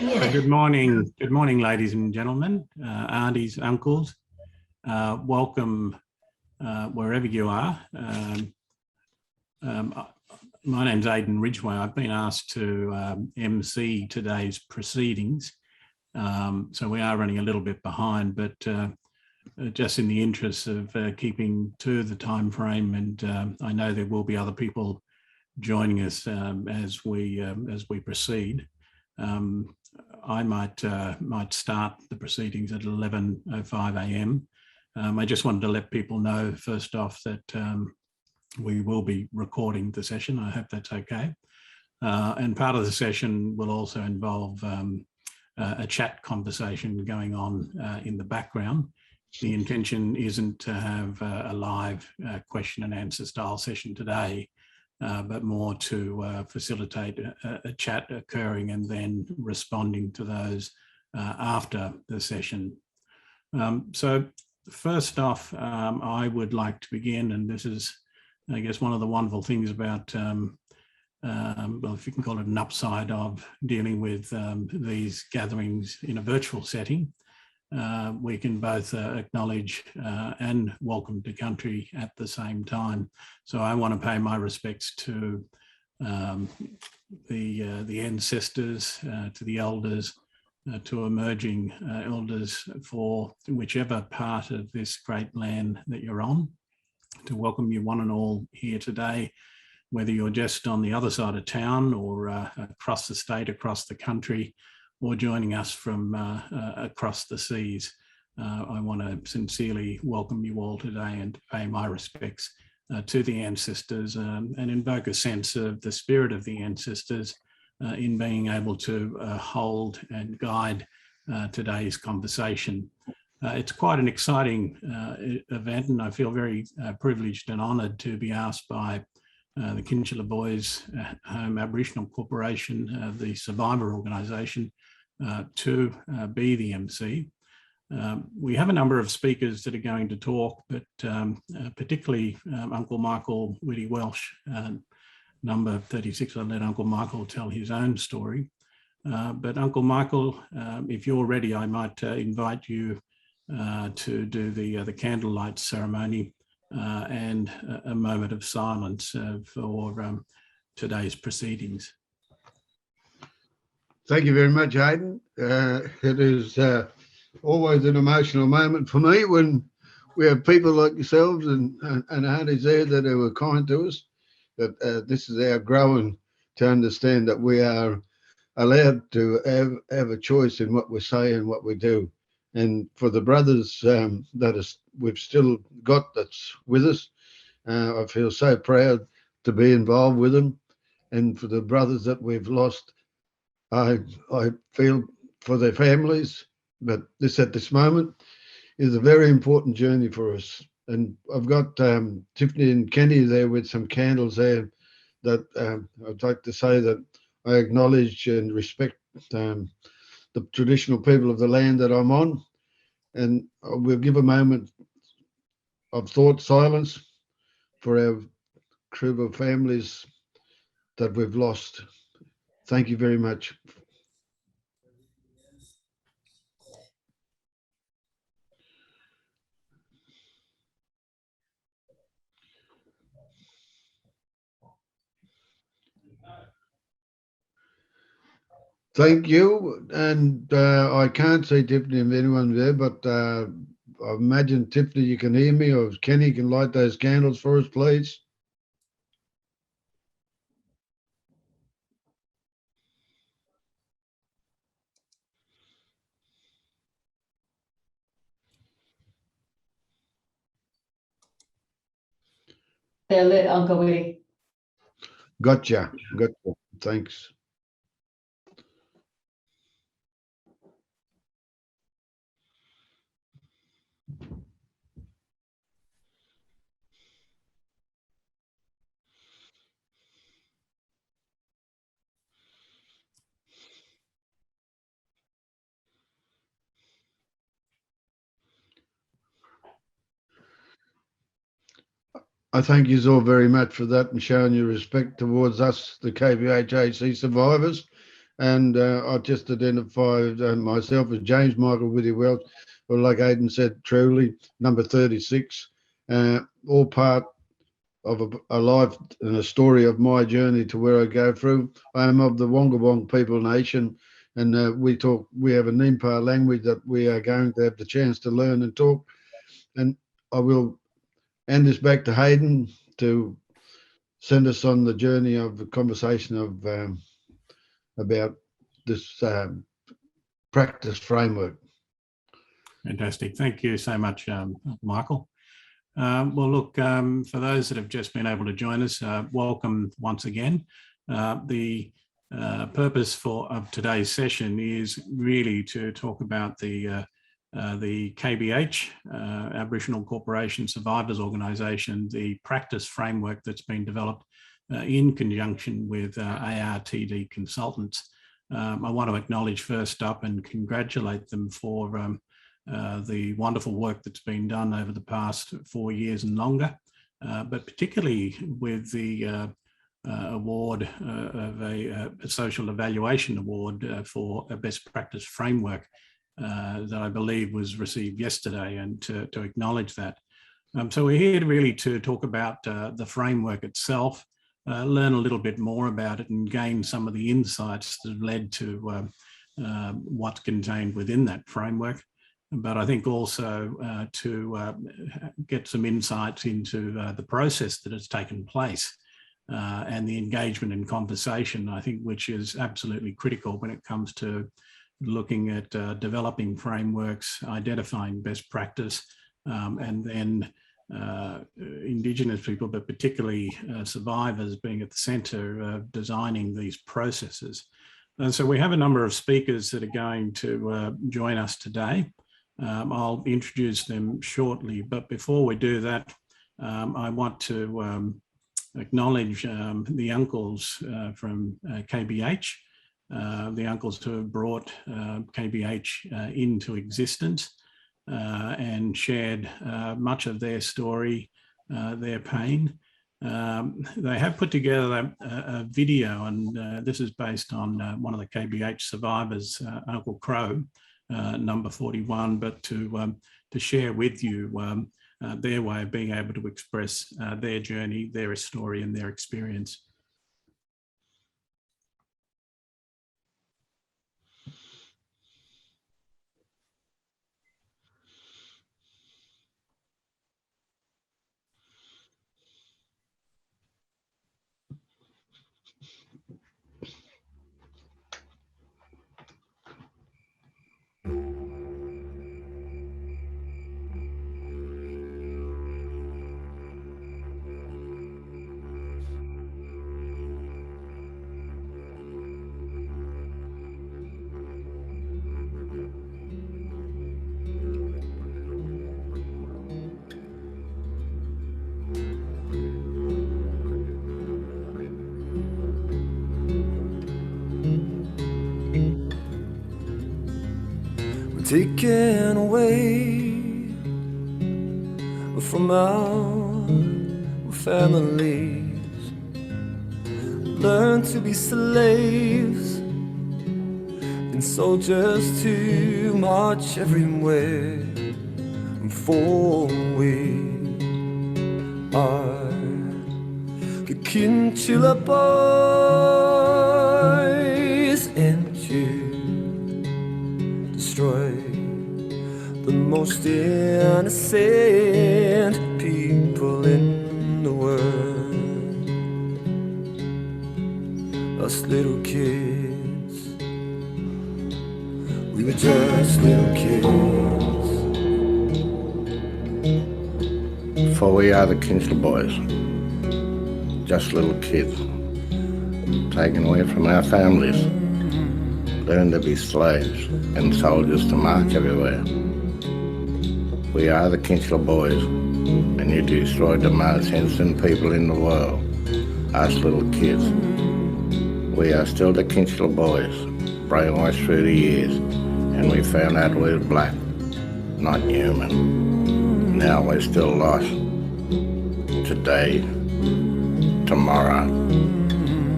Good morning, ladies and gentlemen, aunties, uncles. Welcome wherever you are. My name's Aden Ridgeway. I've been asked to MC today's proceedings, so we are running a little bit behind, but just in the interest of keeping to the time frame, and I know there will be other people joining us as we proceed. I might start the proceedings at 11:05 a.m. I just wanted to let people know first off that we will be recording the session. I hope that's okay. And part of the session will also involve a chat conversation going on in the background. The intention isn't to have a live question and answer style session today, but more to facilitate a chat occurring and then responding to those after the session. So first off, I would like to begin, and this is, I guess, one of the wonderful things about, well, if you can call it an upside of dealing with these gatherings in a virtual setting. We can both acknowledge and welcome to country at the same time. So I want to pay my respects to the ancestors, to the elders, to emerging elders for whichever part of this great land that you're on, to welcome you one and all here today, whether you're just on the other side of town or across the state, across the country, or joining us from across the seas. I want to sincerely welcome you all today and pay my respects to the ancestors and invoke a sense of the spirit of the ancestors in being able to hold and guide today's conversation. It's quite an exciting event, and I feel very privileged and honoured to be asked by the Kinchela Boys Home Aboriginal Corporation, the survivor organisation, to be the MC. We have a number of speakers that are going to talk, but particularly Uncle Michael Whitty Welsh, number 36. I'll let Uncle Michael tell his own story. But Uncle Michael, if you're ready, I might invite you to do the candlelight ceremony and a moment of silence for today's proceedings. Thank you very much, Aden. It is always an emotional moment for me when we have people like yourselves and aunties there that are kind to us. That this is our growing to understand that we are allowed to have a choice in what we say and what we do. And for the brothers we've still got that's with us, I feel so proud to be involved with them. And for the brothers that we've lost, I feel for their families, but at this moment is a very important journey for us. And I've got Tiffany and Kenny there with some candles there that I'd like to say that I acknowledge and respect the traditional people of the land that I'm on. And we'll give a moment of thought silence for our crew of families that we've lost. Thank you very much. Thank you. And I can't see Tiffany if anyone there, but I imagine, Tiffany, you can hear me, or Kenny can light those candles for us, please. They're lit, Uncle Willie. Gotcha. Thanks. I thank you all very much for that and showing your respect towards us, the KBHAC survivors. And I just identified myself as James Michael Whitty Welsh, or like Aden said, truly, number 36, all part of a life and a story of my journey to where I go through. I am of the Wongawong People Nation, and we have a Nimpa language that we are going to have the chance to learn and talk. And I will hand this back to Hayden to send us on the journey of the conversation of about this practice framework. Fantastic. Thank you so much, Michael. Well, look, for those that have just been able to join us, welcome once again. The purpose of today's session is really to talk about the KBH, Aboriginal Corporation Survivors Organisation, the practice framework that's been developed in conjunction with ARTD consultants. I want to acknowledge first up and congratulate them for the wonderful work that's been done over the past 4 years and longer, but particularly with the award of a social evaluation award for a best practice framework that I believe was received yesterday, and to acknowledge that. So we're here really to talk about the framework itself, learn a little bit more about it and gain some of the insights that have led to what's contained within that framework. But I think also to get some insights into the process that has taken place and the engagement and conversation, I think, which is absolutely critical when it comes to looking at developing frameworks, identifying best practice, and then Indigenous people, but particularly survivors, being at the centre of designing these processes. And so we have a number of speakers that are going to join us today. I'll introduce them shortly, but before we do that, I want to acknowledge the uncles from KBH, the uncles who have brought KBH into existence and shared much of their story, their pain. They have put together a video, and this is based on one of the KBH survivors, Uncle Crow, number 41, but to share with you their way of being able to express their journey, their story and their experience. Taken away from our families, learn to be slaves and soldiers to march everywhere. And for we are the Kinchela boys, and you destroy the most innocent people in the world. Us little kids, we were just little kids. For we are the Kinchela boys, just little kids, taken away from our families, learned to be slaves and soldiers to march everywhere. We are the Kinchela boys, and you destroyed the most innocent people in the world, us little kids. We are still the Kinchela boys, brainwashed through the years, and we found out we were black, not human. Now we're still lost. Today, tomorrow,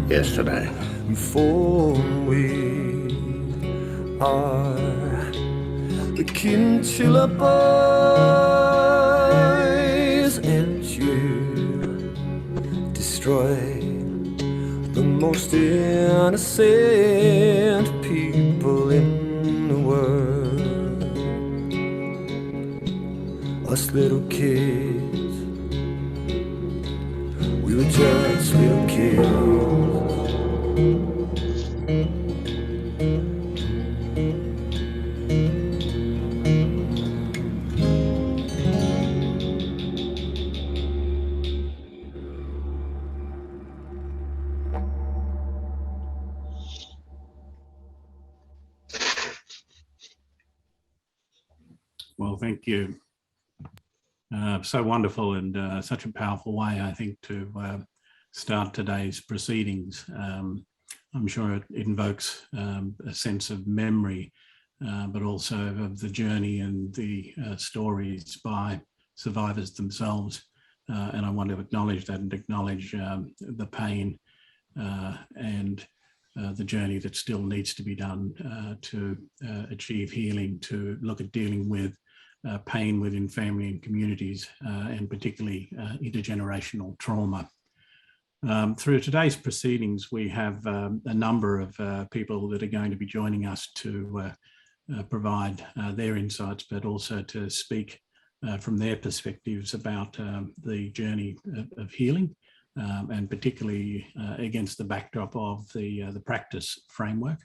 yesterday. For we are the Kinchela boys, and you destroy the most innocent people in the world. Us little kids, we were just little kids. Well, thank you. So wonderful and such a powerful way, I think, to start today's proceedings. I'm sure it invokes a sense of memory, but also of the journey and the stories by survivors themselves. And I want to acknowledge that and acknowledge the pain and the journey that still needs to be done to achieve healing, to look at dealing with pain within family and communities, and particularly intergenerational trauma. Through today's proceedings, we have a number of people that are going to be joining us to provide their insights, but also to speak from their perspectives about the journey of healing, and particularly against the backdrop of the practice framework.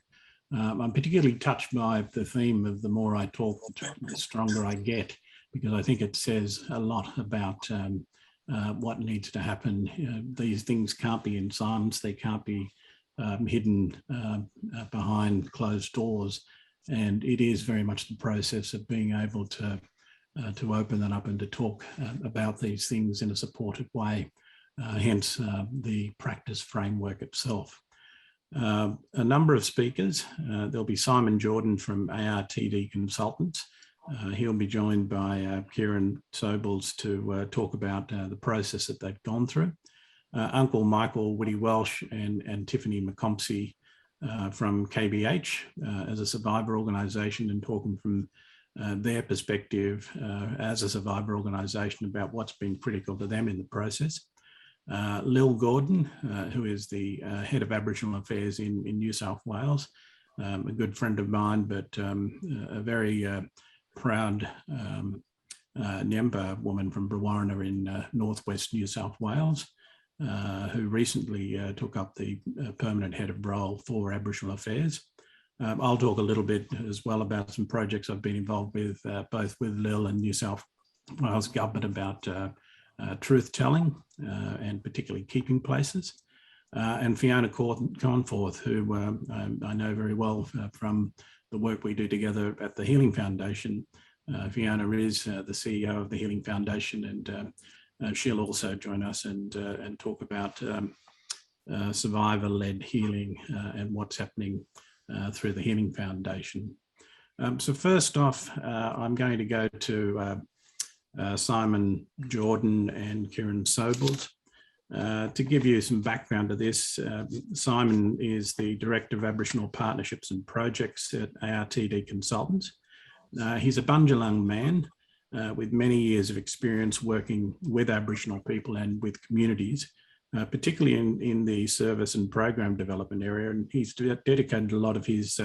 I'm particularly touched by the theme of the more I talk, the stronger I get, because I think it says a lot about what needs to happen. These things can't be in silence. They can't be hidden behind closed doors. And it is very much the process of being able to open that up and to talk about these things in a supported way, hence the practice framework itself. A number of speakers. There'll be Simon Jordan from ARTD Consultants. He'll be joined by Kieran Sobels to talk about the process that they've gone through. Uncle Michael Woody Welsh and Tiffany McComsey from KBH as a survivor organisation, and talking from their perspective as a survivor organisation about what's been critical to them in the process. Lil Gordon, who is the head of Aboriginal Affairs in New South Wales, a good friend of mine, but a very proud Nyemba woman from Brewarrina in northwest New South Wales, who recently took up the permanent head of role for Aboriginal Affairs. I'll talk a little bit as well about some projects I've been involved with, both with Lil and New South Wales Government, about truth-telling and particularly keeping places. And Fiona Cornforth, who I know very well from the work we do together at the Healing Foundation. Fiona is the CEO of the Healing Foundation, and she'll also join us and talk about survivor-led healing and what's happening through the Healing Foundation. So first off, I'm going to go to Simon Jordan and Kieran Sobels. To give you some background to this, Simon is the Director of Aboriginal Partnerships and Projects at ARTD Consultants. He's a Bundjalung man with many years of experience working with Aboriginal people and with communities, particularly in the service and program development area. And he's dedicated a lot of his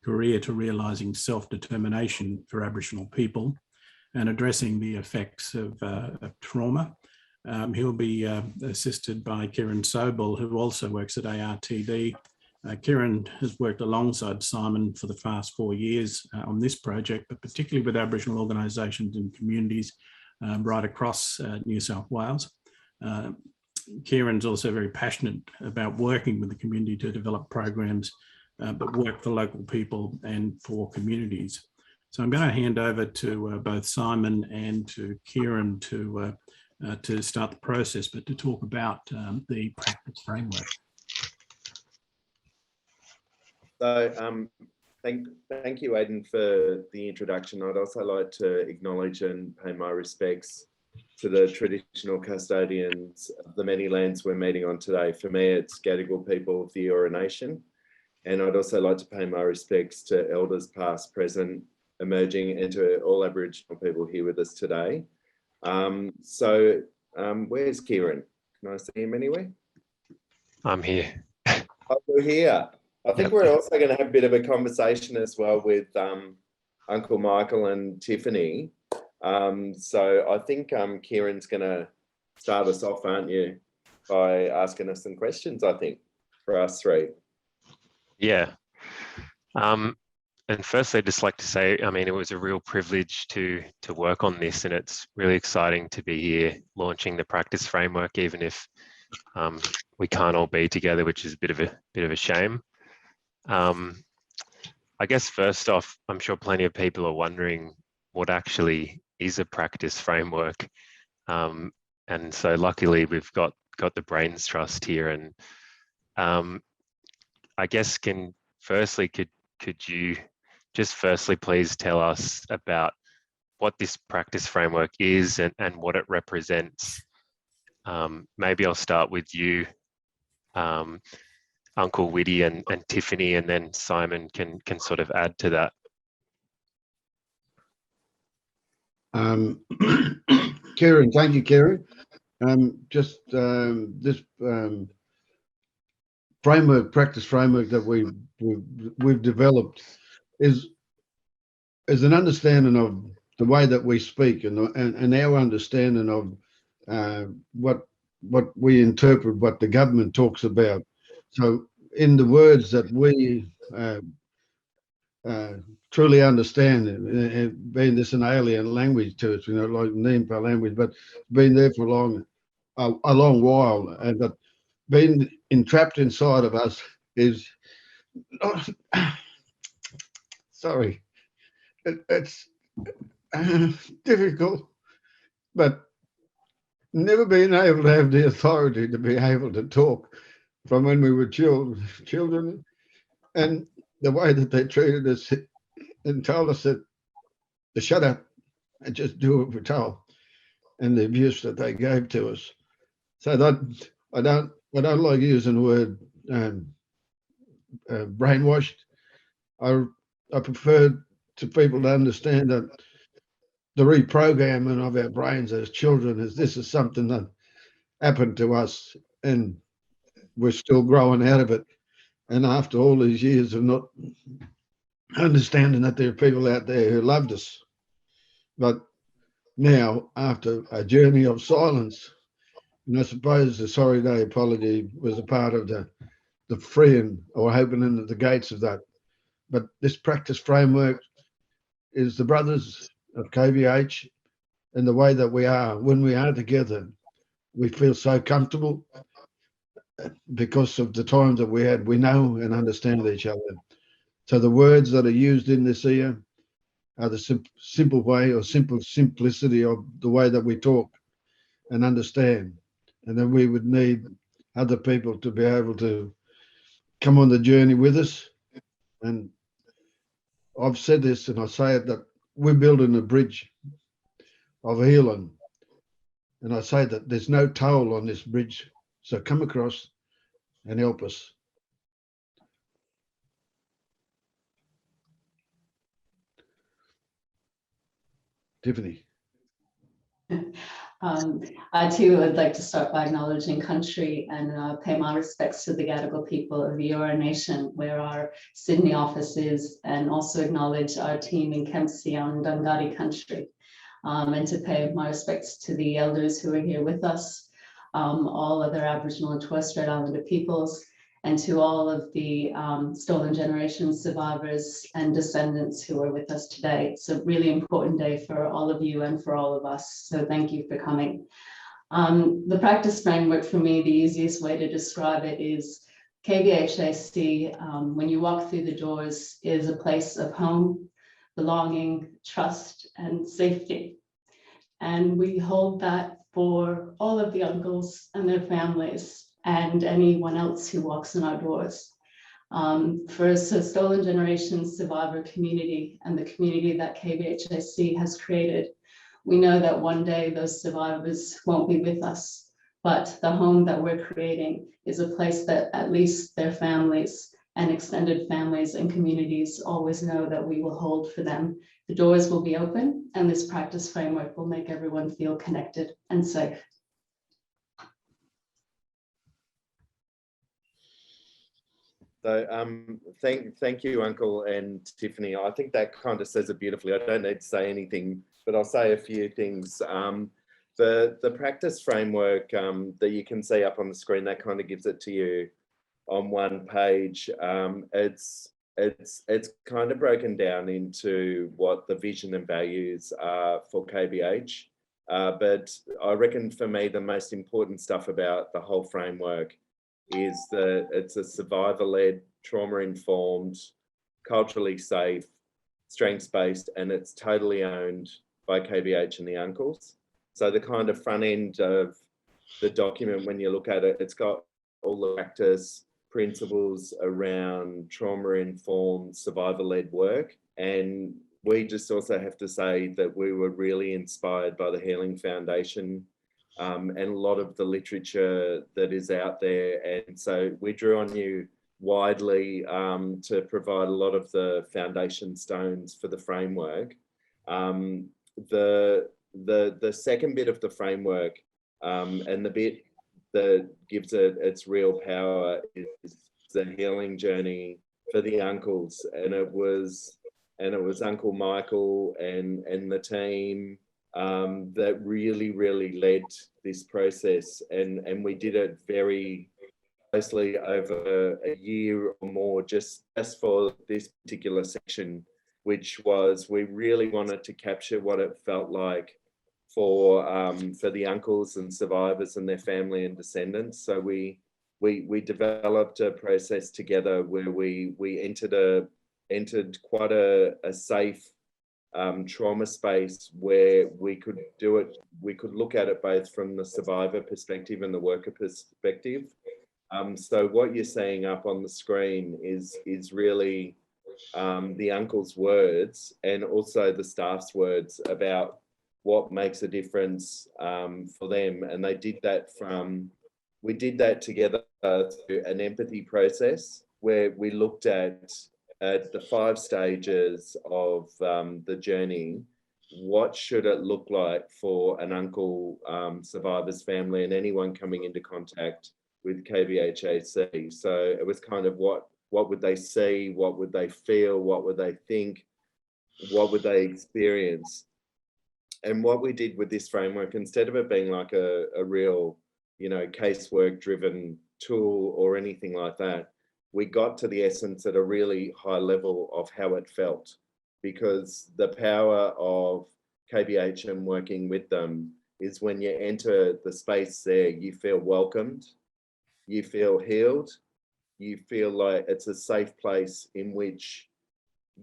career to realising self-determination for Aboriginal people and addressing the effects of trauma. He'll be assisted by Kieran Sobel, who also works at ARTD. Kieran has worked alongside Simon for the past 4 years on this project, but particularly with Aboriginal organisations and communities right across New South Wales. Kieran's also very passionate about working with the community to develop programs, but work for local people and for communities. So I'm going to hand over to both Simon and to Kieran to start the process, but to talk about the practice framework. So thank you, Aden, for the introduction. I'd also like to acknowledge and pay my respects to the traditional custodians of the many lands we're meeting on today. For me, it's Gadigal people of the Eora Nation. And I'd also like to pay my respects to elders past, present, emerging, and to all Aboriginal people here with us today. Where's Kieran? Can I see him anywhere? I'm here. Oh, we're here. I think we're also going to have a bit of a conversation as well with Uncle Michael and Tiffany. So I think Kieran's going to start us off, aren't you, by asking us some questions, I think, for us three. Yeah. And firstly, I'd just like to say, I mean, it was a real privilege to work on this, and it's really exciting to be here launching the practice framework, even if we can't all be together, which is a bit of a shame. I guess first off, I'm sure plenty of people are wondering what actually is a practice framework. And so luckily we've got the Brains Trust here, and I guess could you just firstly please tell us about what this practice framework is and what it represents? Maybe I'll start with you, Uncle Widdy and Tiffany, and then Simon can sort of add to that. Kieran, thank you, Kieran. This practice framework that we've developed is an understanding of the way that we speak and our understanding of what we interpret, what the government talks about. So in the words that we truly understand, being this an alien language to us, like Nimpa language, but been there for a long while, and that being entrapped inside of us is sorry, it's difficult, but never been able to have the authority to be able to talk from when we were children, and the way that they treated us and told us that to shut up and just do what we're told, and the abuse that they gave to us. So that I don't like using the word brainwashed. I prefer to people to understand that the reprogramming of our brains as children this is something that happened to us, and we're still growing out of it. And after all these years of not understanding that there are people out there who loved us, but now after a journey of silence, and I suppose the Sorry Day apology was a part of the freeing or opening of the gates of that. But this practice framework is the brothers of KBH, and the way that we are, when we are together, we feel so comfortable because of the times that we had. We know and understand each other. So the words that are used in this here are the simple way or simplicity of the way that we talk and understand. And then we would need other people to be able to come on the journey with us. And I've said this, and I say it, that we're building a bridge of healing. And I say that there's no toll on this bridge. So come across and help us. Tiffany. I too would like to start by acknowledging country and pay my respects to the Gadigal people of the Eora Nation, where our Sydney office is, and also acknowledge our team in McComsey on Dungari country, and to pay my respects to the elders who are here with us, all other Aboriginal and Torres Strait Islander peoples, and to all of the stolen generation survivors and descendants who are with us today. It's a really important day for all of you and for all of us, so thank you for coming. The practice framework, for me, the easiest way to describe it is KBHAC, when you walk through the doors, is a place of home, belonging, trust, and safety. And we hold that for all of the uncles and their families and anyone else who walks in our doors. For a stolen generation survivor community and the community that KBHAC has created, We know that one day those survivors won't be with us, but the home that we're creating is a place that at least their families and extended families and communities always know that we will hold for them. The doors will be open, and this practice framework will make everyone feel connected and safe. So thank you, Uncle and Tiffany. I think that kind of says it beautifully. I don't need to say anything, but I'll say a few things. The practice framework that you can see up on the screen, that kind of gives it to you on one page. It's kind of broken down into what the vision and values are for KBH. But I reckon for me, the most important stuff about the whole framework is that it's a survivor-led, trauma-informed, culturally safe, strengths-based, and it's totally owned by KBH and the uncles. So the kind of front end of the document, when you look at it, it's got all the practice principles around trauma-informed, survivor-led work. And we just also have to say that we were really inspired by the Healing Foundation and a lot of the literature that is out there. And so we drew on you widely to provide a lot of the foundation stones for the framework. The second bit of the framework and the bit that gives it its real power is the healing journey for the uncles. And it was Uncle Michael and the team that really led this process, and we did it very closely over a year or more just for this particular section, which was we really wanted to capture what it felt like for the uncles and survivors and their family and descendants. So we developed a process together where we entered quite a safe trauma space where we could do it. We could look at it both from the survivor perspective and the worker perspective. So what you're seeing up on the screen is really the uncle's words and also the staff's words about what makes a difference for them. And they did that we did that together through an empathy process where we looked at the 5 stages of the journey. What should it look like for an uncle, survivor's family, and anyone coming into contact with KBHAC? So it was kind of what would they see, what would they feel, what would they think, what would they experience? And what we did with this framework, instead of it being like a real, casework driven tool or anything like that, we got to the essence at a really high level of how it felt, because the power of KBH and working with them is when you enter the space there, you feel welcomed, you feel healed, you feel like it's a safe place in which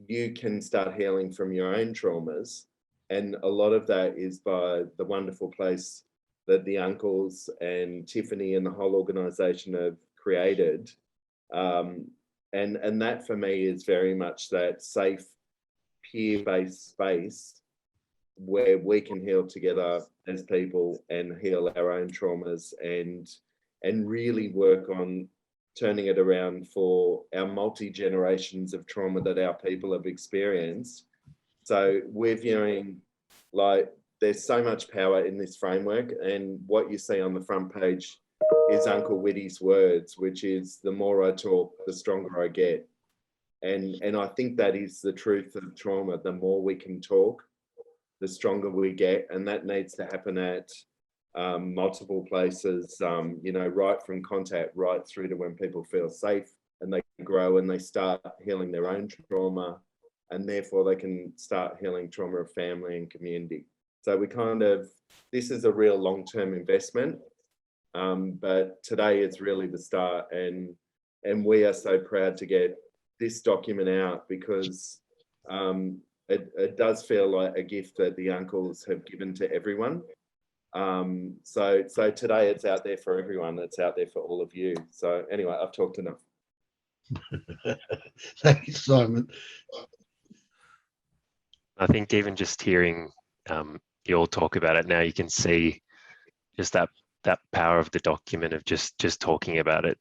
you can start healing from your own traumas. And a lot of that is by the wonderful place that the uncles and Tiffany and the whole organisation have created. And that for me is very much that safe, peer-based space where we can heal together as people and heal our own traumas and really work on turning it around for our multi-generations of trauma that our people have experienced. So we're viewing like there's so much power in this framework, and what you see on the front page is Uncle Whitty's words, which is the more I talk, the stronger I get. And I think that is the truth of trauma. The more we can talk, the stronger we get. And that needs to happen at multiple places, right from contact, right through to when people feel safe and they grow and they start healing their own trauma, and therefore they can start healing trauma of family and community. So this is a real long-term investment. But today it's really the start, and we are so proud to get this document out because it does feel like a gift that the uncles have given to everyone. So today it's out there for everyone. It's out there for all of you. So anyway, I've talked enough. Thanks, Simon. I think even just hearing you all talk about it now, you can see just that power of the document of just talking about it.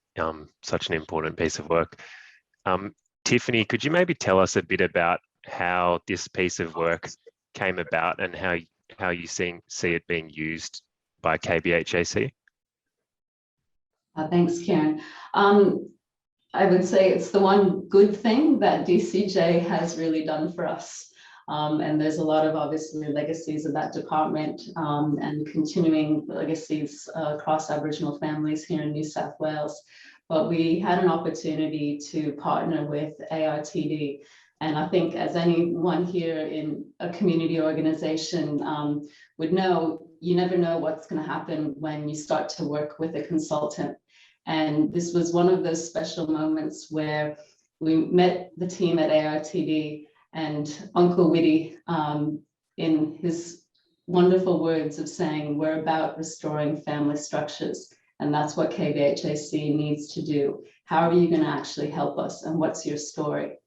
Such an important piece of work. Tiffany, could you maybe tell us a bit about how this piece of work came about and how you see it being used by KBHAC? Thanks, Kieran. I would say it's the one good thing that DCJ has really done for us. And there's a lot of obviously legacies of that department and continuing legacies across Aboriginal families here in New South Wales. But we had an opportunity to partner with ARTD. And I think as anyone here in a community organization would know, you never know what's going to happen when you start to work with a consultant. And this was one of those special moments where we met the team at ARTD, and Uncle Witty, in his wonderful words of saying, we're about restoring family structures. And that's what KBHAC needs to do. How are you going to actually help us? And what's your story?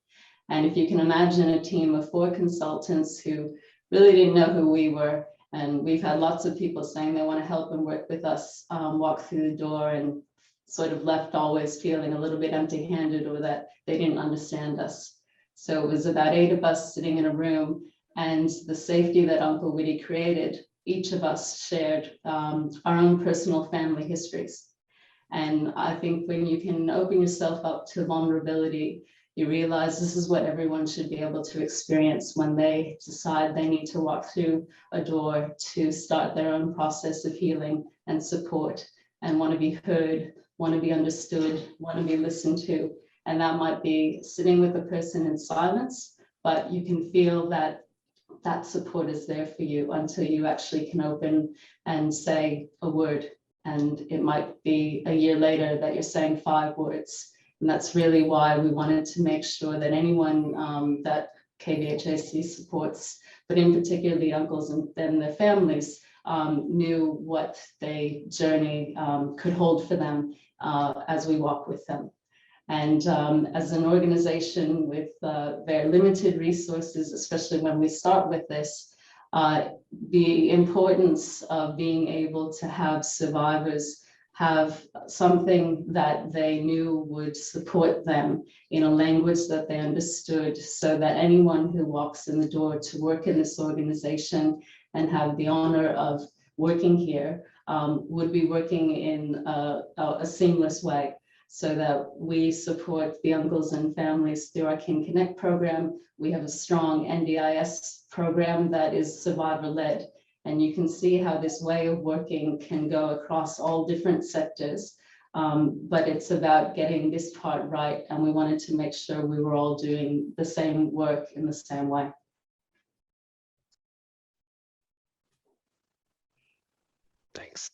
And if you can imagine a team of 4 consultants who really didn't know who we were, and we've had lots of people saying they want to help and work with us, walk through the door and sort of left always feeling a little bit empty-handed or that they didn't understand us. So it was about 8 of us sitting in a room, and the safety that Uncle Witty created, each of us shared our own personal family histories. And I think when you can open yourself up to vulnerability, you realize this is what everyone should be able to experience when they decide they need to walk through a door to start their own process of healing and support, and want to be heard, want to be understood, want to be listened to. And that might be sitting with a person in silence, but you can feel that that support is there for you until you actually can open and say a word. And it might be a year later that you're saying 5 words. And that's really why we wanted to make sure that anyone that KBHAC supports, but in particular the uncles and then their families, knew what their journey could hold for them as we walk with them. And as an organization with very limited resources, especially when we start with this, the importance of being able to have survivors have something that they knew would support them in a language that they understood, so that anyone who walks in the door to work in this organization and have the honor of working here would be working in a seamless way, so that we support the uncles and families through our Kin Connect program. We have a strong NDIS program that is survivor-led. And you can see how this way of working can go across all different sectors. But it's about getting this part right. And we wanted to make sure we were all doing the same work in the same way.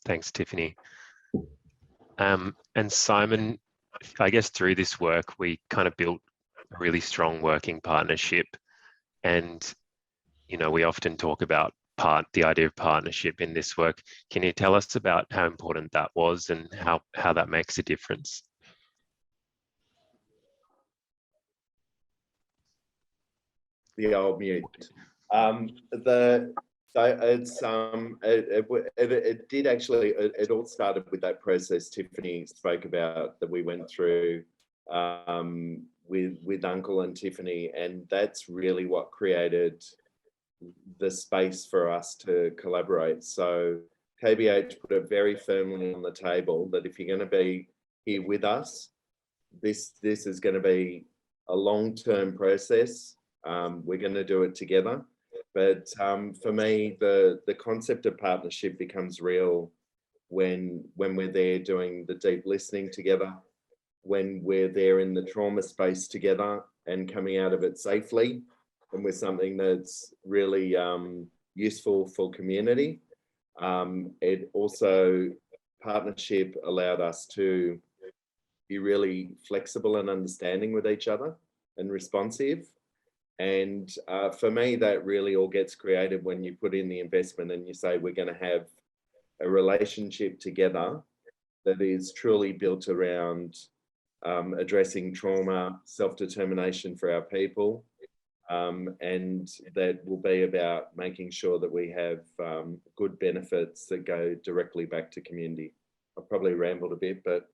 Thanks, Tiffany. And Simon, I guess through this work, we kind of built a really strong working partnership. And, you know, we often talk about the idea of partnership in this work. Can you tell us about how important that was and how that makes a difference? The old mute. It did actually, it all started with that process Tiffany spoke about that we went through with Uncle and Tiffany, and that's really what created the space for us to collaborate. So KBH put it very firmly on the table that if you're going to be here with us, this is going to be a long-term process. We're going to do it together. But for me, the concept of partnership becomes real when we're there doing the deep listening together, when we're there in the trauma space together and coming out of it safely, and with something that's really useful for community. It also, partnership allowed us to be really flexible and understanding with each other and responsive. And for me, that really all gets created when you put in the investment and you say, we're going to have a relationship together that is truly built around addressing trauma, self-determination for our people, and that will be about making sure that we have good benefits that go directly back to community. I probably rambled a bit, but.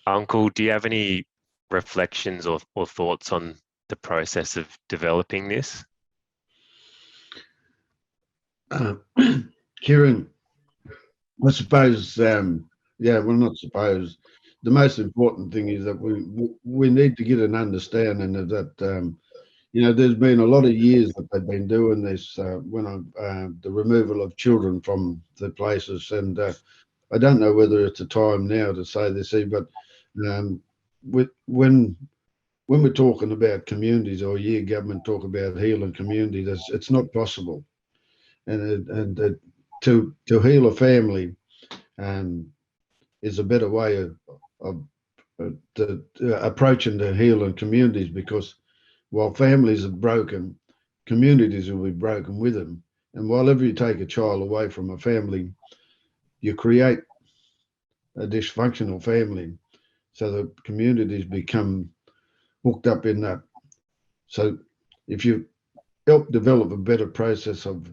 Uncle, do you have any reflections or thoughts on the process of developing this? Kieran, I suppose, yeah, well, not suppose. The most important thing is that we need to get an understanding of that, you know, there's been a lot of years that they've been doing this the removal of children from the places. And I don't know whether it's a time now to say this, but when we're talking about communities, or government talk about healing community, it's not possible. And to heal a family is a better way of approaching the healing communities, because while families are broken, communities will be broken with them. And whenever you take a child away from a family, you create a dysfunctional family. So the communities become hooked up in that. So if you help develop a better process of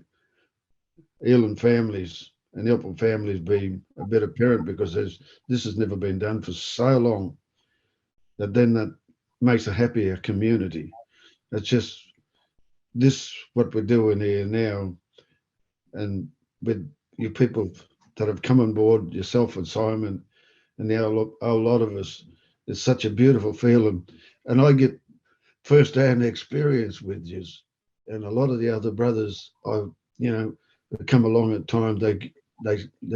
healing families and helping families be a better parent, because this has never been done for so long, that makes a happier community. It's just this what we're doing here now, and with you people that have come on board, yourself and Simon, and now a lot of us, it's such a beautiful feeling. And I get first-hand experience with you, and a lot of the other brothers, that come along at times, they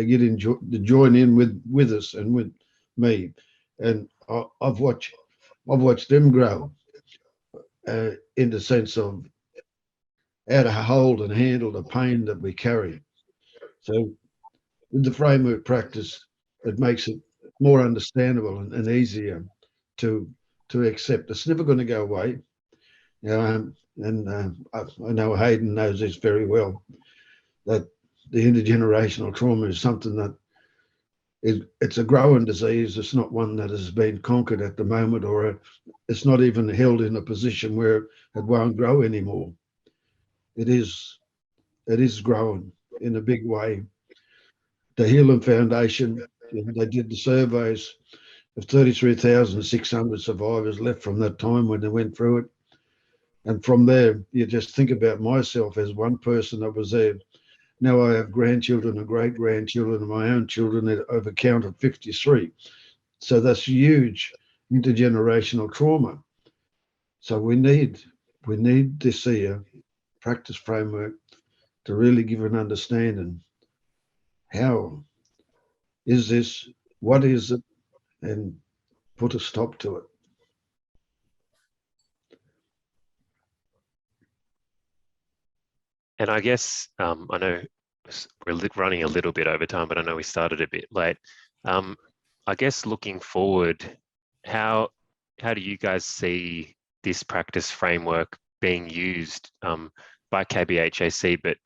get to join in with us and with me, and I've watched them grow in the sense of how to hold and handle the pain that we carry. So with the framework practice, it makes it more understandable and easier to accept. It's never going to go away. I know Aden knows this very well, that the intergenerational trauma is something that it's a growing disease. It's not one that has been conquered at the moment, or it's not even held in a position where it won't grow anymore. It is growing in a big way. The Healing Foundation, they did the surveys of 33,600 survivors left from that time when they went through it. And from there, you just think about myself as one person that was there. Now I have grandchildren and great-grandchildren and my own children that over count of 53. So that's huge intergenerational trauma. So we need this here practice framework to really give an understanding. How is this? What is it? And put a stop to it. And I guess I know we're running a little bit over time, but I know we started a bit late. I guess looking forward, how do you guys see this practice framework being used by KBHAC, but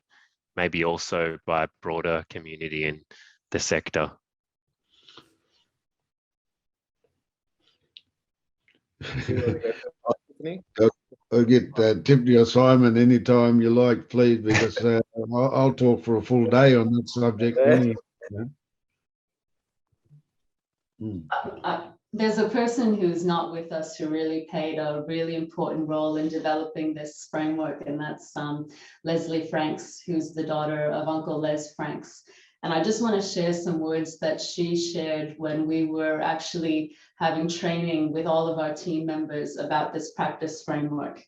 maybe also by broader community in the sector? I'll get Tiffany or Simon anytime you like, please, because I'll talk for a full day on that subject. There's a person who's not with us who really played a really important role in developing this framework, and that's Leslie Franks, who's the daughter of Uncle Les Franks. And I just want to share some words that she shared when we were actually having training with all of our team members about this practice framework.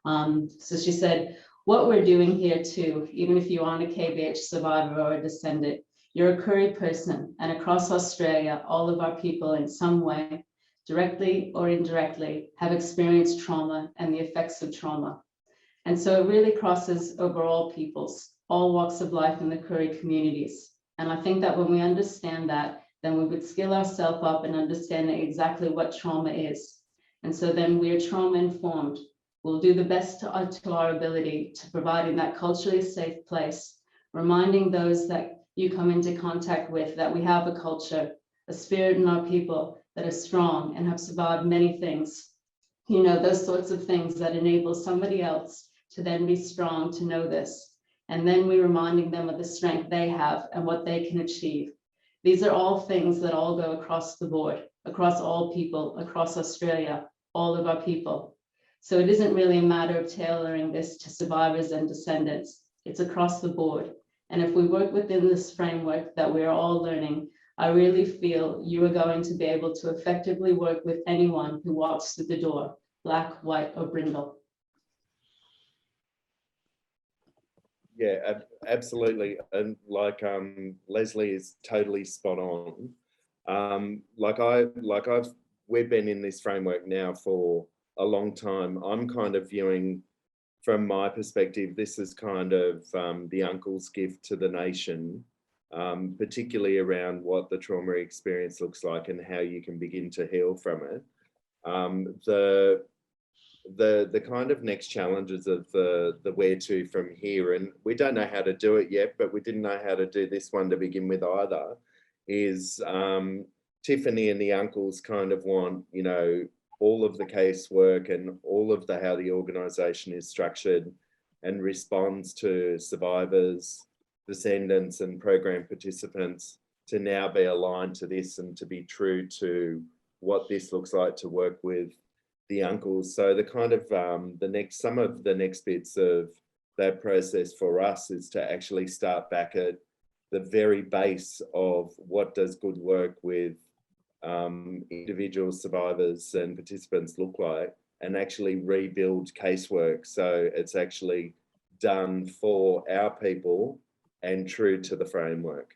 So she said, what we're doing here too, even if you aren't a KBH survivor or a descendant, you're a Curry person, and across Australia, all of our people in some way, directly or indirectly, have experienced trauma and the effects of trauma. And so it really crosses over all peoples, all walks of life in the Curry communities. And I think that when we understand that, then we would skill ourselves up in understanding exactly what trauma is. And so then we are trauma informed. We'll do the best to our ability to providing that culturally safe place, reminding those that you come into contact with that we have a culture, a spirit in our people that is strong and have survived many things. you know, those sorts of things that enable somebody else to then be strong to know this. And then we're reminding them of the strength they have and what they can achieve. These are all things that all go across the board, across all people, across Australia, all of our people. So it isn't really a matter of tailoring this to survivors and descendants. It's across the board. And if we work within this framework that we're all learning, I really feel you are going to be able to effectively work with anyone who walks through the door, black, white, or brindle. Yeah, absolutely. And like Leslie is totally spot on. We've been in this framework now for a long time. I'm kind of viewing, from my perspective, this is kind of the uncle's gift to the nation, particularly around what the trauma experience looks like and how you can begin to heal from it. The kind of next challenges of the where to from here, and we don't know how to do it yet, but we didn't know how to do this one to begin with either, is Tiffany and the uncles kind of want, you know, all of the casework and all of how the organisation is structured and responds to survivors, descendants and program participants to now be aligned to this and to be true to what this looks like to work with the uncles. So the kind of some of the next bits of that process for us is to actually start back at the very base of what does good work with individual survivors and participants look like, and actually rebuild casework so it's actually done for our people and true to the framework.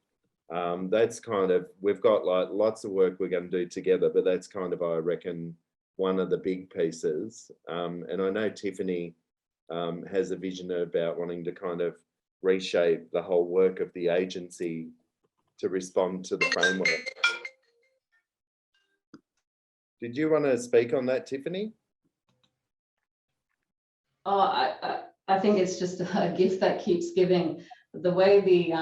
That's kind of, we've got like lots of work we're going to do together, but that's kind of, I reckon, one of the big pieces. And I know Tiffany has a vision about wanting to kind of reshape the whole work of the agency to respond to the framework. Did you want to speak on that, Tiffany? Oh, I think it's just a gift that keeps giving. The way the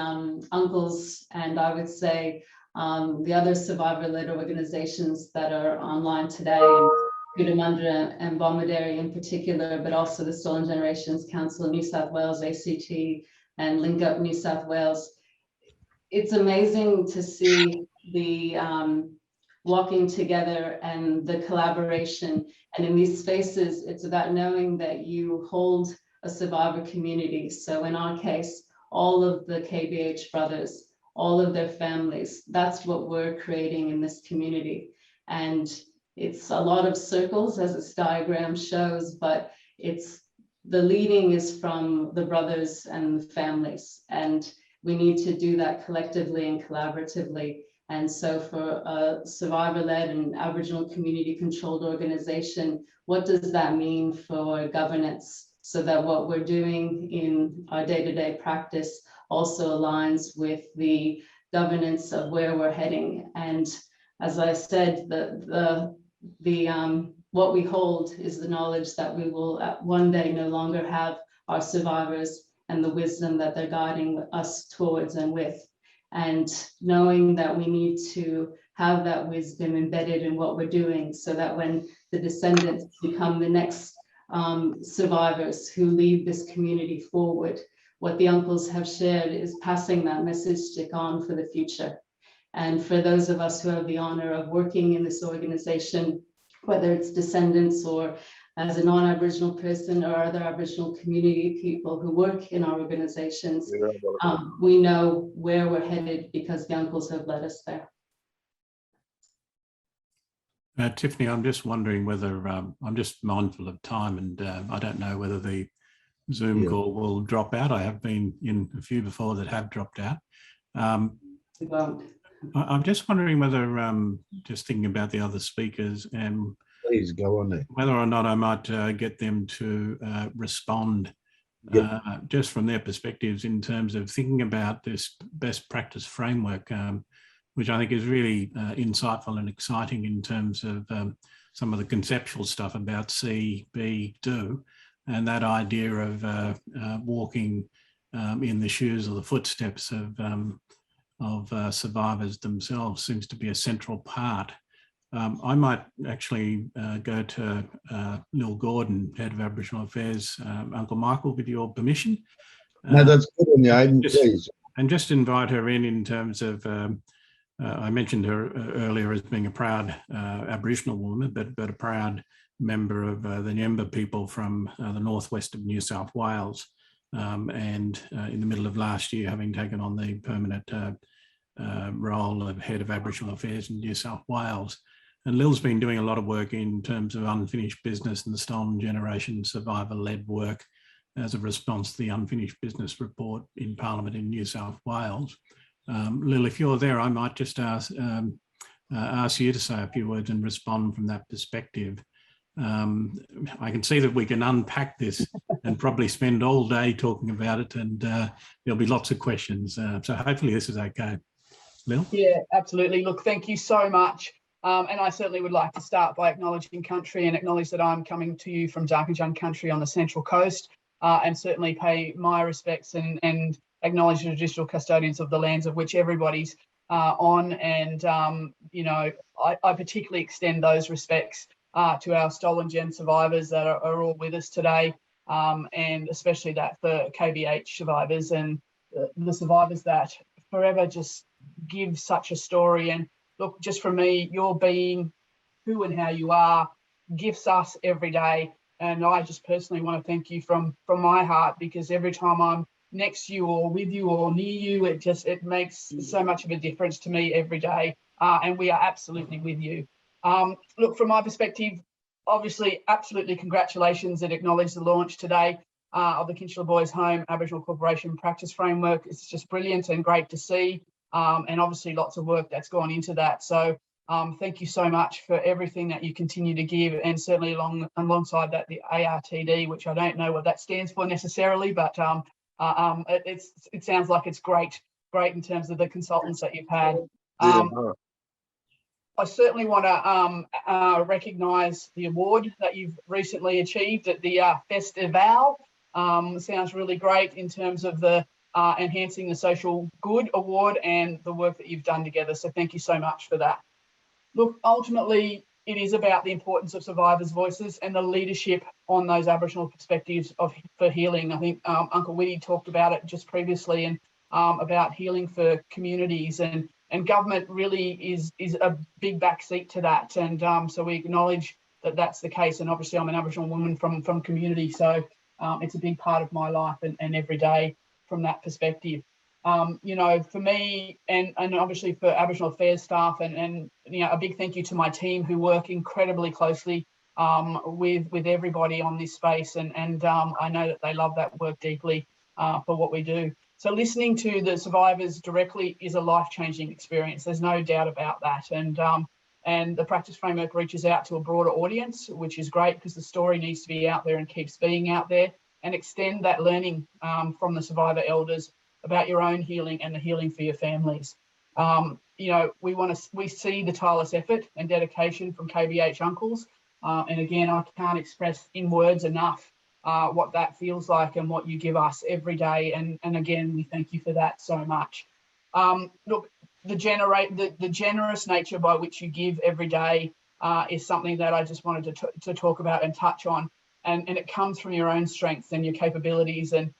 uncles, and I would say the other survivor-led organizations that are online today, Gudamundra and Bomaderry in particular, but also the Stolen Generations Council, New South Wales, ACT, and Link Up New South Wales. It's amazing to see the walking together and the collaboration. And in these spaces, it's about knowing that you hold a survivor community. So in our case, all of the KBH brothers, all of their families, that's what we're creating in this community. And it's a lot of circles, as this diagram shows, but it's the leading is from the brothers and the families. And we need to do that collectively and collaboratively. And so for a survivor-led and Aboriginal community-controlled organization, what does that mean for governance, so that what we're doing in our day-to-day practice also aligns with the governance of where we're heading? And as I said, what we hold is the knowledge that we will one day no longer have our survivors and the wisdom that they're guiding us towards and with. And knowing that we need to have that wisdom embedded in what we're doing, so that when the descendants become the next survivors who lead this community forward, what the uncles have shared is passing that message stick on for the future. And for those of us who have the honor of working in this organization, whether it's descendants or as a non-Aboriginal person or other Aboriginal community people who work in our organizations, we know where we're headed because the uncles have led us there. Tiffany, I'm just wondering whether, I'm just mindful of time, and I don't know whether the Zoom call will drop out. I have been in a few before that have dropped out. We won't. I'm just wondering whether, just thinking about the other speakers, and Please go on there. whether or not I might get them to respond just from their perspectives in terms of thinking about this best practice framework, which I think is really insightful and exciting in terms of some of the conceptual stuff about see, be, do, and that idea of walking in the shoes or the footsteps of survivors themselves seems to be a central part I might actually go to Lil Gordon, Head of Aboriginal Affairs, Uncle Michael, with your permission. No, that's good on you, Aden, please. And just invite her in terms of, I mentioned her earlier as being a proud Aboriginal woman, but a proud member of the Nyemba people from the northwest of New South Wales. And in the middle of last year, having taken on the permanent role of Head of Aboriginal Affairs in New South Wales. And Lil's been doing a lot of work in terms of unfinished business and the Stolen Generation survivor-led work as a response to the unfinished business report in Parliament in New South Wales. Lil, if you're there, I might just ask you to say a few words and respond from that perspective. I can see that we can unpack this and probably spend all day talking about it, and there'll be lots of questions. So hopefully this is okay. Lil? Yeah, absolutely. Look, thank you so much. And I certainly would like to start by acknowledging country and acknowledge that I'm coming to you from Darkinjung country on the Central Coast, and certainly pay my respects and acknowledge the traditional custodians of the lands of which everybody's on. And, you know, I particularly extend those respects to our Stolen Gen survivors that are all with us today, and especially that for KBH survivors and the survivors that forever just give such a story. And look, just for me, your being who and how you are gifts us every day. And I just personally want to thank you from my heart, because every time I'm next to you or with you or near you, it makes so much of a difference to me every day. And we are absolutely with you. Look, from my perspective, obviously, absolutely congratulations and acknowledge the launch today of the Kinchela Boys Home Aboriginal Corporation Practice Framework. It's just brilliant and great to see. And obviously lots of work that's gone into that. So thank you so much for everything that you continue to give, and certainly alongside that, the ARTD, which I don't know what that stands for necessarily, but it sounds like it's great in terms of the consultants that you've had. I certainly want to recognise the award that you've recently achieved at the Festival. Sounds really great in terms of the Enhancing the Social Good Award and the work that you've done together. So thank you so much for that. Look, ultimately, it is about the importance of survivors' voices and the leadership on those Aboriginal perspectives for healing. I think Uncle Whitty talked about it just previously, and about healing for communities, and government really is a big backseat to that. And so we acknowledge that that's the case. And obviously I'm an Aboriginal woman from community, so it's a big part of my life and every day from that perspective. You know, for me and obviously for Aboriginal Affairs staff, and you know, a big thank you to my team who work incredibly closely with everybody on this space, and I know that they love that work deeply for what we do. So listening to the survivors directly is a life-changing experience. There's no doubt about that. And the practice framework reaches out to a broader audience, which is great, because the story needs to be out there and keeps being out there, and extend that learning from the survivor elders about your own healing and the healing for your families. You know, we see the tireless effort and dedication from KBH uncles. And again, I can't express in words enough what that feels like and what you give us every day. And again, we thank you for that so much. Look, the generous nature by which you give every day is something that I just wanted to talk about and touch on. And it comes from your own strengths and your capabilities. And,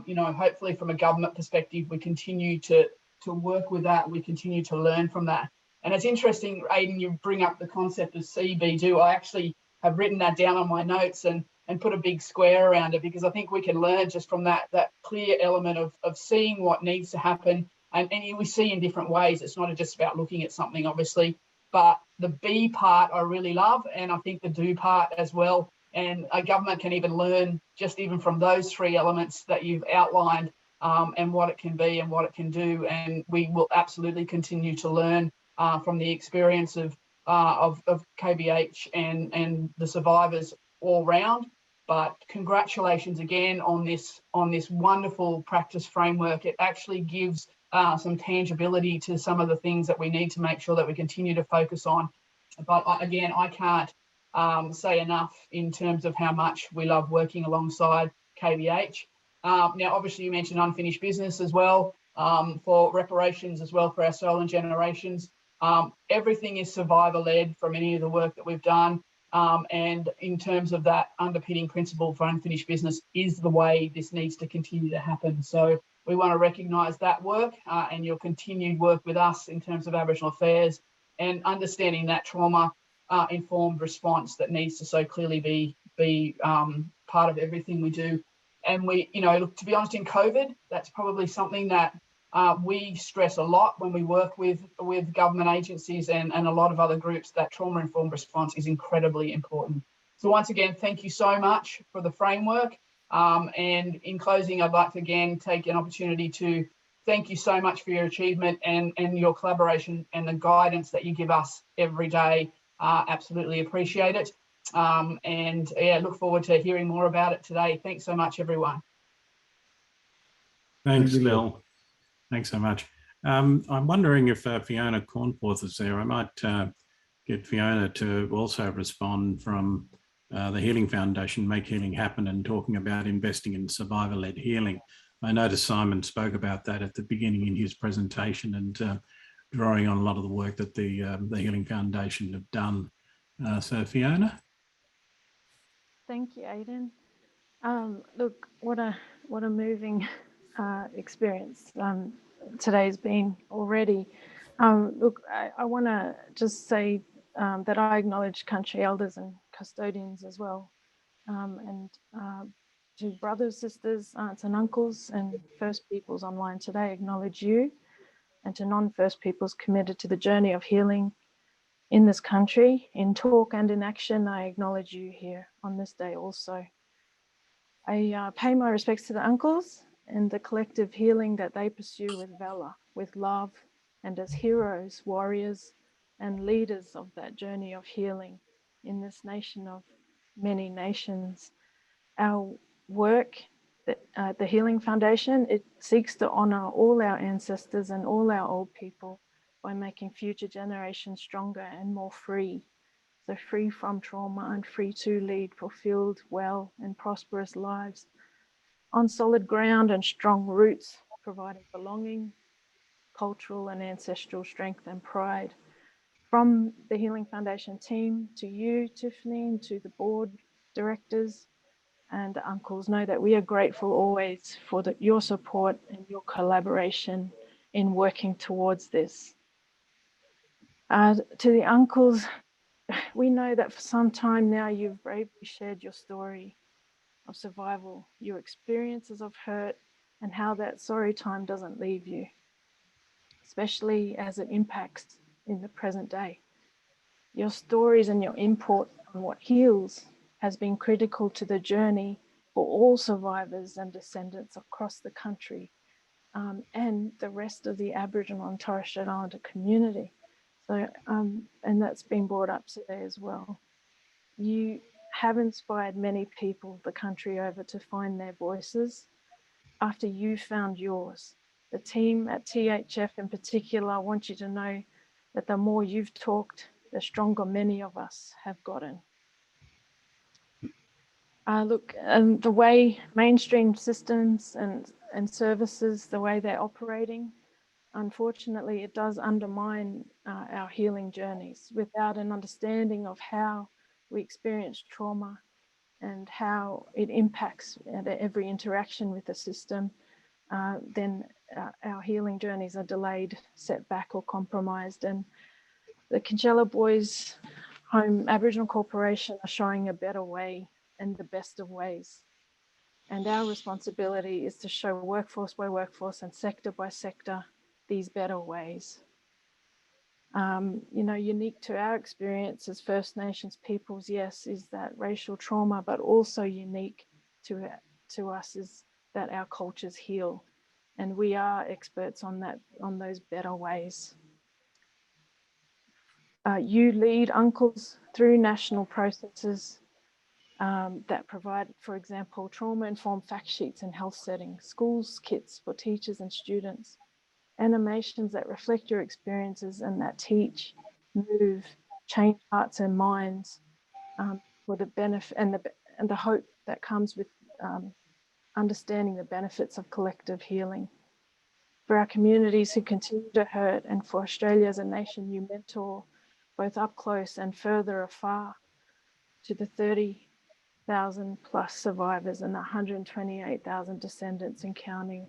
you know, hopefully from a government perspective, we continue to work with that. We continue to learn from that. And it's interesting, Aden, you bring up the concept of CB-do. I actually have written that down on my notes and put a big square around it, because I think we can learn just from that clear element of seeing what needs to happen. And we see in different ways. It's not just about looking at something, obviously, but the B part I really love, and I think the do part as well. And a government can even learn just even from those three elements that you've outlined, and what it can be and what it can do. And we will absolutely continue to learn from the experience of KBH and the survivors all round. But congratulations again on this wonderful practice framework. It actually gives some tangibility to some of the things that we need to make sure that we continue to focus on. But again, I can't say enough in terms of how much we love working alongside KBH. Now, obviously, you mentioned unfinished business as well, for reparations as well for our stolen generations. Everything is survivor-led from any of the work that we've done. And in terms of that underpinning principle for unfinished business is the way this needs to continue to happen. So we want to recognise that work and your continued work with us in terms of Aboriginal affairs and understanding that trauma informed response that needs to so clearly be part of everything we do. And we, look, to be honest, in COVID, that's probably something that we stress a lot when we work with government agencies and a lot of other groups, that trauma-informed response is incredibly important. So once again, thank you so much for the framework. And in closing, I'd like to again take an opportunity to thank you so much for your achievement and your collaboration and the guidance that you give us every day. Absolutely appreciate it. And yeah, look forward to hearing more about it today. Thanks so much, everyone. Thanks, Bill. Thanks so much. I'm wondering if Fiona Cornforth is there. I might get Fiona to also respond from the Healing Foundation, Make Healing Happen, and talking about investing in survivor-led healing. I noticed Simon spoke about that at the beginning in his presentation and drawing on a lot of the work that the Healing Foundation have done. So Fiona? Thank you, Aden. Look, what a moving experience today's been already. Look, I want to just say that I acknowledge country elders and custodians as well, and to brothers, sisters, aunts and uncles and First Peoples online today, acknowledge you, and to non-First Peoples committed to the journey of healing in this country, in talk and in action. I acknowledge you here on this day also. I pay my respects to the uncles and the collective healing that they pursue with valor, with love, and as heroes, warriors, and leaders of that journey of healing in this nation of many nations. Our work at the Healing Foundation, it seeks to honour all our ancestors and all our old people by making future generations stronger and more free. So free from trauma and free to lead fulfilled, well and prosperous lives on solid ground and strong roots, providing belonging, cultural and ancestral strength and pride. From the Healing Foundation team to you, Tiffany, and to the board directors and uncles, know that we are grateful always for your support and your collaboration in working towards this. To the uncles, we know that for some time now you've bravely shared your story of survival, your experiences of hurt, and how that sorry time doesn't leave you, especially as it impacts in the present day. Your stories and your input on what heals has been critical to the journey for all survivors and descendants across the country, and the rest of the Aboriginal and Torres Strait Islander community. So, and that's been brought up today as well. You have inspired many people the country over to find their voices after you found yours. The team at THF in particular, I want you to know that the more you've talked, the stronger many of us have gotten. Look, and the way mainstream systems and services, the way they're operating, unfortunately, it does undermine our healing journeys. Without an understanding of how we experience trauma and how it impacts at every interaction with the system, then our healing journeys are delayed, set back or compromised. And the Kinchela Boys Home Aboriginal Corporation are showing a better way and the best of ways. And our responsibility is to show workforce by workforce and sector by sector these better ways. Unique to our experience as First Nations peoples, yes, is that racial trauma, but also unique to us is that our cultures heal, and we are experts on that, on those better ways. You lead uncles through national processes that provide, for example, trauma-informed fact sheets in health settings, schools kits for teachers and students, animations that reflect your experiences and that teach, move, change hearts and minds for the benefit and the hope that comes with understanding the benefits of collective healing. for our communities who continue to hurt, and for Australia as a nation you mentor, both up close and further afar, to the 30,000 plus survivors and 128,000 descendants and counting.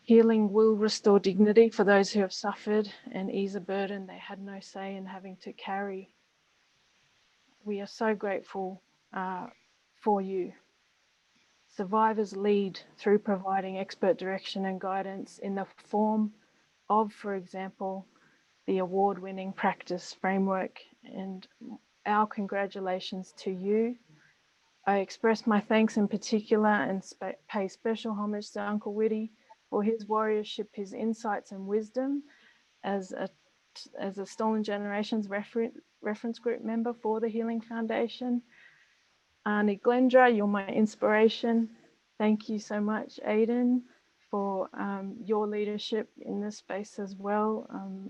Healing will restore dignity for those who have suffered and ease a burden they had no say in having to carry. We are so grateful for you. Survivors lead through providing expert direction and guidance in the form of, for example, the award-winning practice framework, and our congratulations to you. I express my thanks in particular and pay special homage to Uncle Whitty for his warriorship, his insights and wisdom as a Stolen Generations reference group member for the Healing Foundation. Arnie Glendra, you're my inspiration. Thank you so much, Aden, for your leadership in this space as well.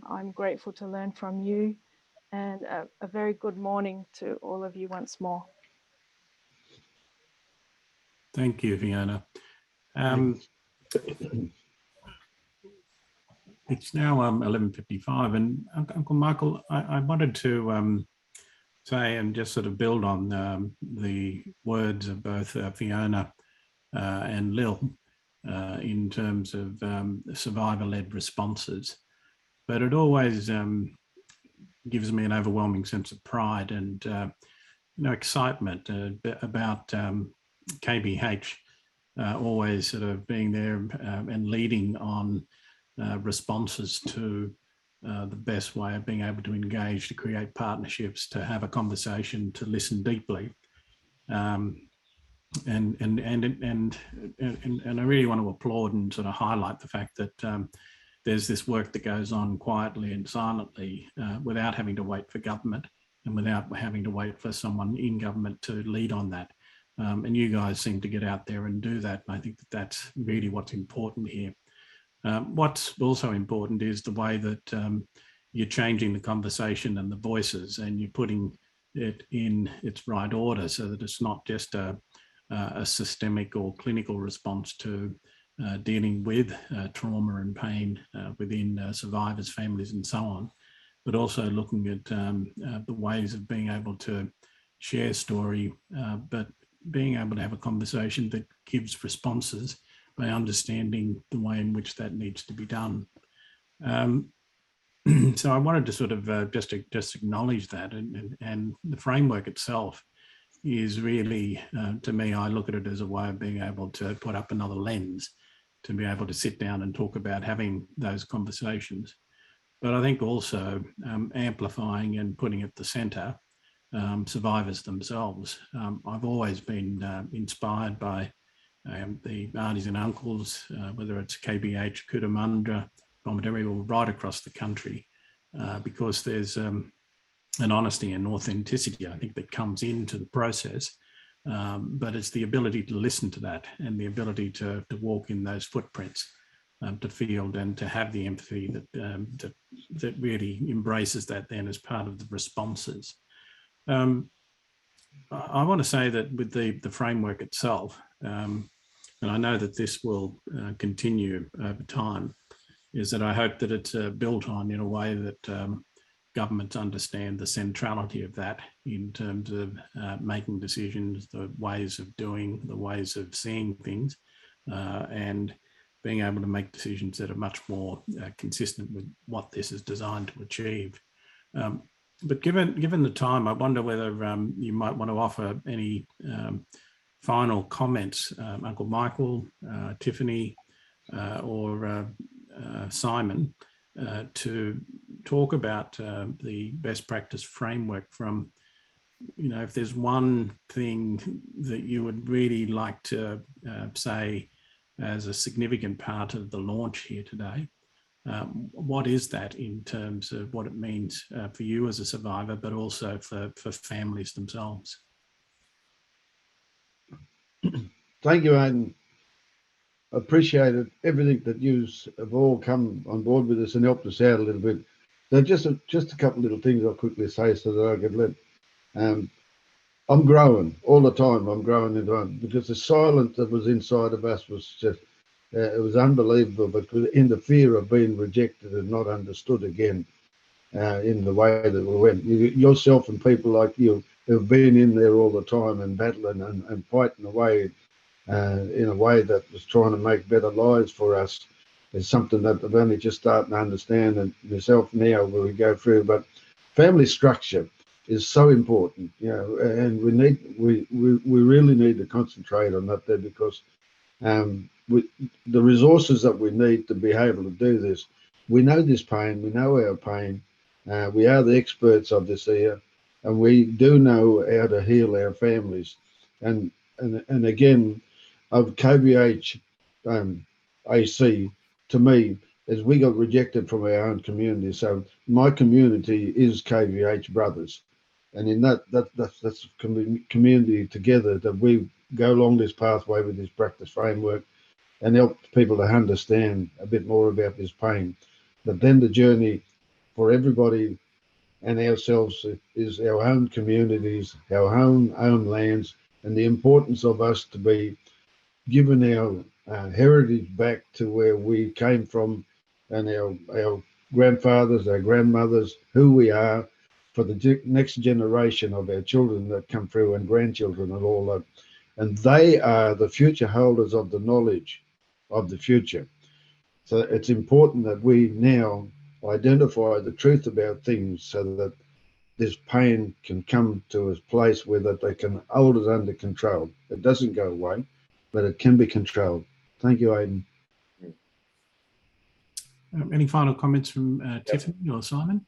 I'm grateful to learn from you, and a very good morning to all of you once more. Thank you, Fiona. It's now 11:55, and Uncle Michael, I wanted to say and just sort of build on the words of both Fiona and Lil in terms of survivor-led responses. But it always gives me an overwhelming sense of pride and excitement about KBH always sort of being there and leading on responses to the best way of being able to engage, to create partnerships, to have a conversation, to listen deeply. And I really want to applaud and sort of highlight the fact that there's this work that goes on quietly and silently without having to wait for government and without having to wait for someone in government to lead on that. And you guys seem to get out there and do that. And I think that that's really what's important here. What's also important is the way that you're changing the conversation and the voices, and you're putting it in its right order so that it's not just a systemic or clinical response to dealing with trauma and pain within survivors, families, and so on, but also looking at the ways of being able to share story, but being able to have a conversation that gives responses by understanding the way in which that needs to be done. So I wanted to sort of just acknowledge that, and the framework itself is really, to me, I look at it as a way of being able to put up another lens to be able to sit down and talk about having those conversations. But I think also amplifying and putting at the centre survivors themselves. I've always been inspired by the aunties and uncles, whether it's KBH, Cootamundra, Bomaderry, or right across the country, because there's an honesty and authenticity, I think, that comes into the process. But it's the ability to listen to that and the ability to walk in those footprints, to feel and to have the empathy that really embraces that then as part of the responses. I want to say that with the framework itself, and I know that this will continue over time, is that I hope that it's built on in a way that governments understand the centrality of that in terms of making decisions, the ways of doing, the ways of seeing things, and being able to make decisions that are much more consistent with what this is designed to achieve. But given the time, I wonder whether you might want to offer any final comments, Uncle Michael, Tiffany, or Simon, to talk about the best practice framework from, if there's one thing that you would really like to say as a significant part of the launch here today, what is that in terms of what it means for you as a survivor, but also for families themselves? Thank you, Aden. I appreciate it. Everything that you have all come on board with us and helped us out a little bit. So just a couple of little things I'll quickly say so that I could let. I'm growing all the time. I'm growing into it because the silence that was inside of us was just It was unbelievable, but in the fear of being rejected and not understood again in the way that we went. Yourself and people like you who've been in there all the time and battling and fighting away in a way that was trying to make better lives for us is something that I've only just starting to understand, and myself now where we go through. But family structure is so important, you know, and we really need to concentrate on that there, because the resources that we need to be able to do this, we know this pain, we know our pain, we are the experts of this here, and we do know how to heal our families. And again, of KBH AC, to me, is we got rejected from our own community. So my community is KBH Brothers. And in that's community together that we go along this pathway with this practice framework and help people to understand a bit more about this pain. But then the journey for everybody and ourselves is our own communities, our own lands, and the importance of us to be given our heritage back to where we came from, and our grandfathers, our grandmothers, who we are, for the next generation of our children that come through and grandchildren and all that. And they are the future holders of the knowledge of the future. So it's important that we now identify the truth about things so that this pain can come to a place where that they can hold it under control. It doesn't go away, but it can be controlled. Thank you, Aden. Any final comments from Tiffany or Simon?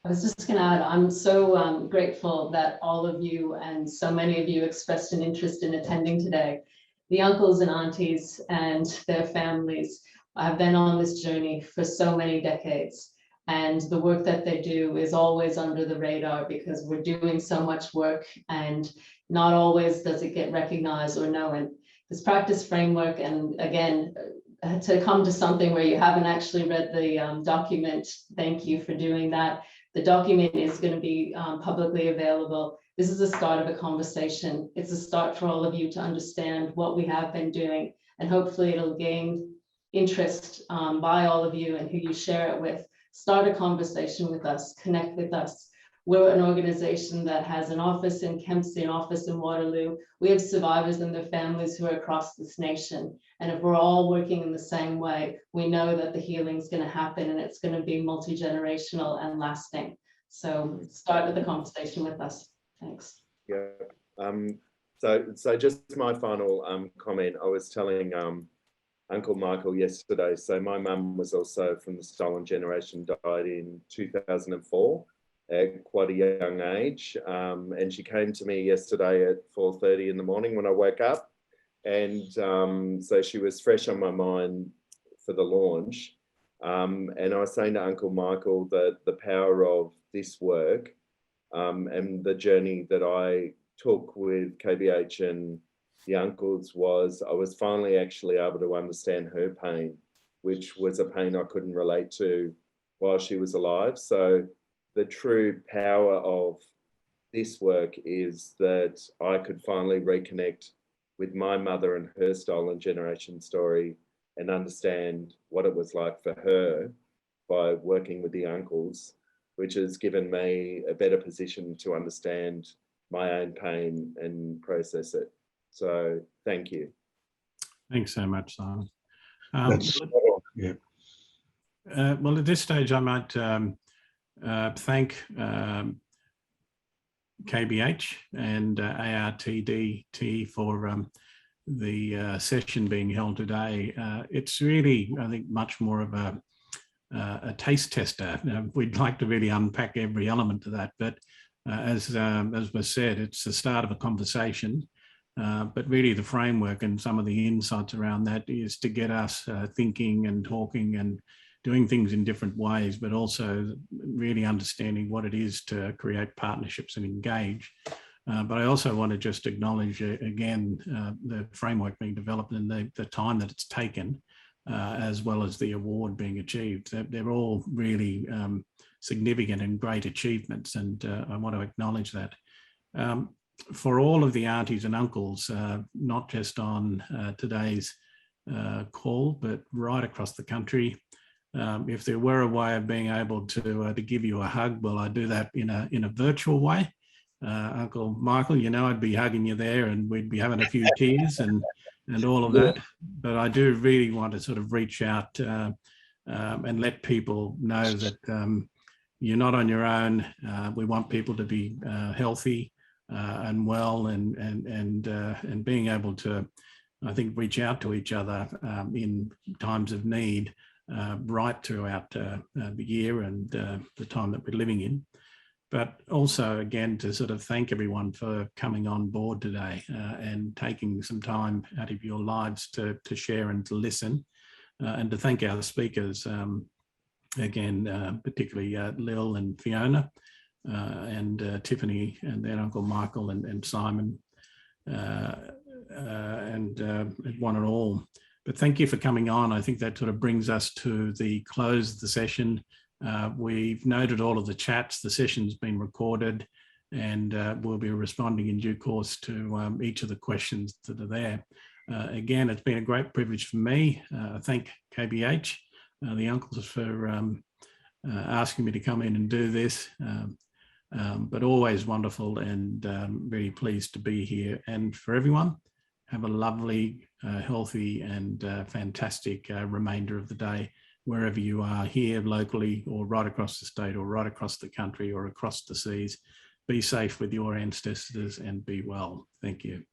I was just going to add, I'm so grateful that all of you and so many of you expressed an interest in attending today. The uncles and aunties and their families have been on this journey for so many decades. And the work that they do is always under the radar because we're doing so much work and not always does it get recognized or known. This practice framework, and again, to come to something where you haven't actually read the document, thank you for doing that. The document is going to be publicly available. This is the start of a conversation. It's a start for all of you to understand what we have been doing, and hopefully it'll gain interest by all of you and who you share it with. Start a conversation with us, connect with us. We're an organization that has an office in Kempsey, an office in Waterloo. We have survivors and their families who are across this nation. And if we're all working in the same way, we know that the healing is going to happen and it's going to be multi-generational and lasting. So start the conversation with us. Thanks. Yeah. So just my final comment. I was telling Uncle Michael yesterday. So my mum was also from the stolen generation, died in 2004 at quite a young age. And she came to me yesterday at 4:30 in the morning when I woke up. And so she was fresh on my mind for the launch. And I was saying to Uncle Michael that the power of this work and the journey that I took with KBH and the uncles was I was finally actually able to understand her pain, which was a pain I couldn't relate to while she was alive. So the true power of this work is that I could finally reconnect with my mother and her stolen generation story and understand what it was like for her by working with the uncles, which has given me a better position to understand my own pain and process it. So thank you. Thanks so much, Simon. Yeah. Well, at this stage, I might thank KBH and ARTDT for the session being held today. It's really, I think, much more of a taste tester. We'd like to really unpack every element of that, but as was said, it's the start of a conversation. But really the framework and some of the insights around that is to get us thinking and talking and doing things in different ways, but also really understanding what it is to create partnerships and engage. But I also want to just acknowledge again the framework being developed and the time that it's taken, as well as the award being achieved. They're all really significant and great achievements, and I want to acknowledge that. For all of the aunties and uncles, not just on today's call, but right across the country. If there were a way of being able to give you a hug, well, I do that in a virtual way. Uncle Michael, you know, I'd be hugging you there, and we'd be having a few tears and all of that. But I do really want to sort of reach out and let people know that you're not on your own. We want people to be healthy and well, and being able to, I think, reach out to each other in times of need right throughout the year and the time that we're living in. But also, again, to sort of thank everyone for coming on board today and taking some time out of your lives to share and to listen, and to thank our speakers, again, particularly Lil and Fiona, and Tiffany, and then Uncle Michael and Simon, and one and all. But thank you for coming on. I think that sort of brings us to the close of the session. We've noted all of the chats. The session's been recorded, and we'll be responding in due course to each of the questions that are there. Again, it's been a great privilege for me. I thank KBH, the uncles, for asking me to come in and do this. But always wonderful, and very pleased to be here. And for everyone, have a lovely, healthy and fantastic remainder of the day, wherever you are, here locally or right across the state or right across the country or across the seas. Be safe with your ancestors and be well. Thank you.